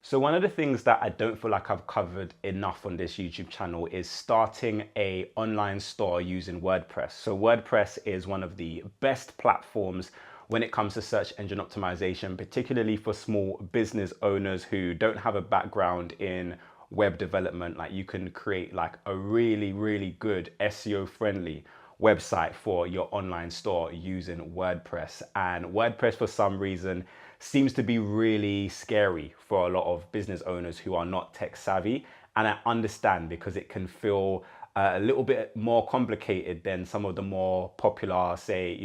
So one of the things that I don't feel like I've covered enough on this YouTube channel is starting an online store using WordPress. So WordPress is one of the best platforms when it comes to search engine optimization, particularly for small business owners who don't have a background in web development. Like, you can create like a really good SEO friendly website for your online store using WordPress. And WordPress, for some reason, seems to be really scary for a lot of business owners who are not tech savvy. And I understand, because it can feel a little bit more complicated than some of the more popular, say,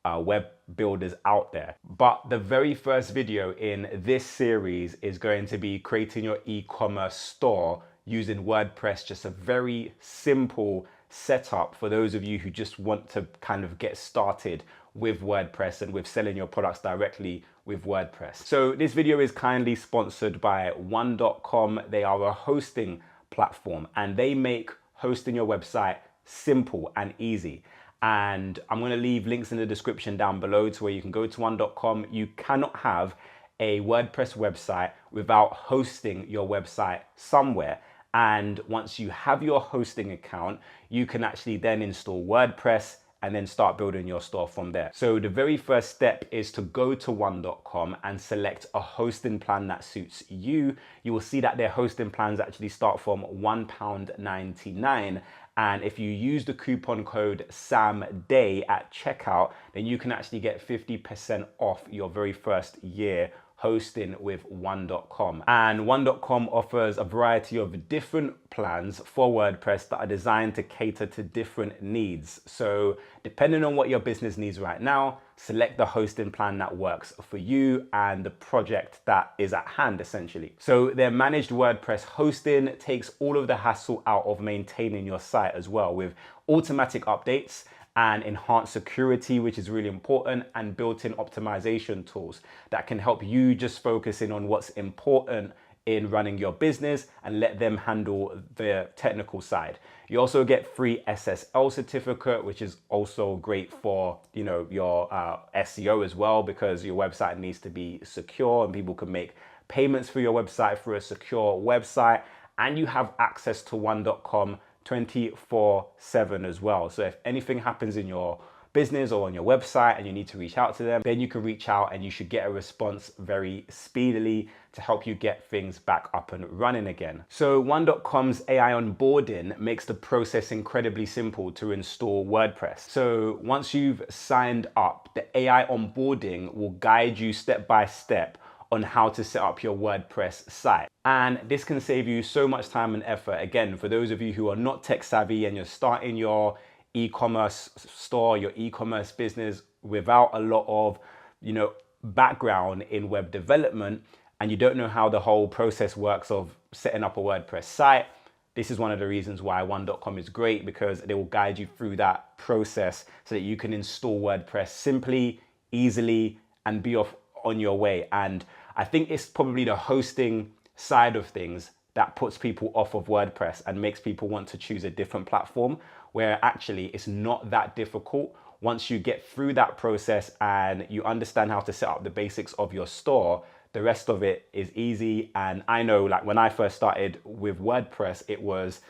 web builders out there. But the very first video in this series is going to be creating your e-commerce store using WordPress. Just a very simple setup for those of you who just want to kind of get started with WordPress and with selling your products directly with WordPress. So this video is kindly sponsored by One.com. They are a hosting platform and they make hosting your website simple and easy. And I'm going to leave links in the description down below to where you can go to One.com. You cannot have a WordPress website without hosting your website somewhere. And once you have your hosting account, you can actually then install WordPress and then start building your store from there. So the very first step is to go to One.com and select a hosting plan that suits you. You will see that their hosting plans actually start from £1.99. And if you use the coupon code SAMDAY at checkout, then you can actually get 50% off your very first year hosting with One.com. And One.com offers a variety of different plans for WordPress that are designed to cater to different needs. So depending on what your business needs right now, select the hosting plan that works for you and the project that is at hand, essentially. So their managed WordPress hosting takes all of the hassle out of maintaining your site as well, with automatic updates and enhanced security, which is really important, and built-in optimization tools that can help you just focus in on what's important in running your business and let them handle the technical side. You also get free SSL certificate, which is also great for your SEO as well, because your website needs to be secure and people can make payments for your website through a secure website. And you have access to One.com 24/7 as well. So if anything happens in your business or on your website and you need to reach out to them, then you can reach out and you should get a response very speedily to help you get things back up and running again. So One.com's AI onboarding makes the process incredibly simple to install WordPress. So once you've signed up, the AI onboarding will guide you step by step on how to set up your WordPress site. And this can save you so much time and effort. Again, for those of you who are not tech savvy and you're starting your e-commerce store, your e-commerce business without a lot of, background in web development, and you don't know how the whole process works of setting up a WordPress site, this is one of the reasons why One.com is great, because they will guide you through that process so that you can install WordPress simply, easily, and be off on your way. And I think it's probably the hosting side of things that puts people off of WordPress and makes people want to choose a different platform, where actually it's not that difficult. Once you get through that process and you understand how to set up the basics of your store, the rest of it is easy. And I know, like, when I first started with WordPress, it was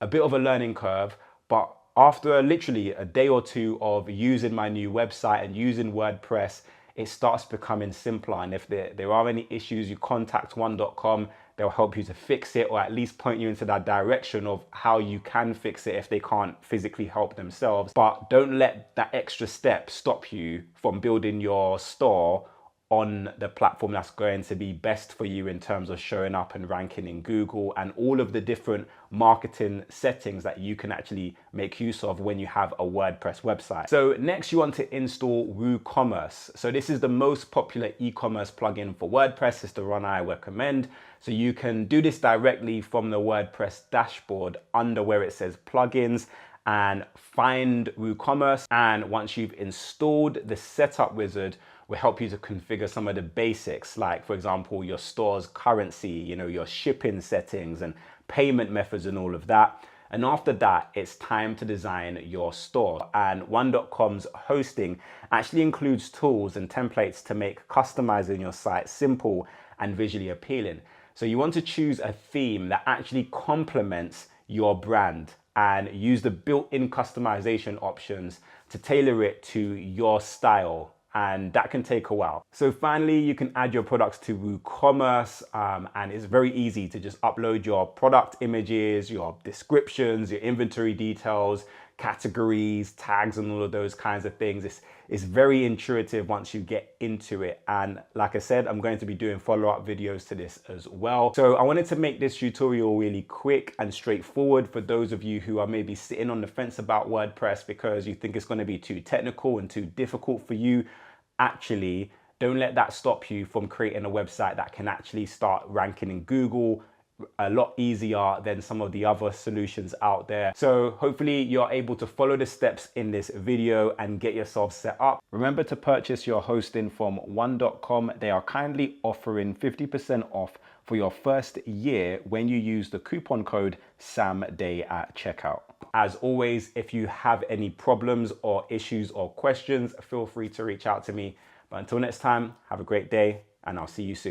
a bit of a learning curve, but after literally a day or two of using my new website and using WordPress, it starts becoming simpler. And if there are any issues, you contact One.com. They'll help you to fix it, or at least point you into that direction of how you can fix it if they can't physically help themselves. But don't let that extra step stop you from building your store on the platform that's going to be best for you in terms of showing up and ranking in Google and all of the different marketing settings that you can actually make use of when you have a WordPress website. So next, you want to install WooCommerce. So this is the most popular e-commerce plugin for WordPress. It's the one I recommend. So you can do this directly from the WordPress dashboard under where it says plugins, and find WooCommerce. And once you've installed, the setup wizard will help you to configure some of the basics, like, for example, your store's currency, your shipping settings and payment methods and all of that. And after that, it's time to design your store. And One.com's hosting actually includes tools and templates to make customizing your site simple and visually appealing. So you want to choose a theme that actually complements your brand and use the built-in customization options to tailor it to your style. And that can take a while. So finally, you can add your products to WooCommerce, and it's very easy to just upload your product images, your descriptions, your inventory details, categories, tags, and all of those kinds of things. It's very intuitive once you get into it. And like I said, I'm going to be doing follow-up videos to this as well. So I wanted to make this tutorial really quick and straightforward for those of you who are maybe sitting on the fence about WordPress because you think it's going to be too technical and too difficult for you. Actually, don't let that stop you from creating a website that can actually start ranking in Google a lot easier than some of the other solutions out there. So hopefully you're able to follow the steps in this video and get yourself set up. Remember to purchase your hosting from one.com. They are kindly offering 50% off for your first year when you use the coupon code SAMDAY at checkout. As always, if you have any problems or issues or questions, feel free to reach out to me. But until next time, have a great day and I'll see you soon.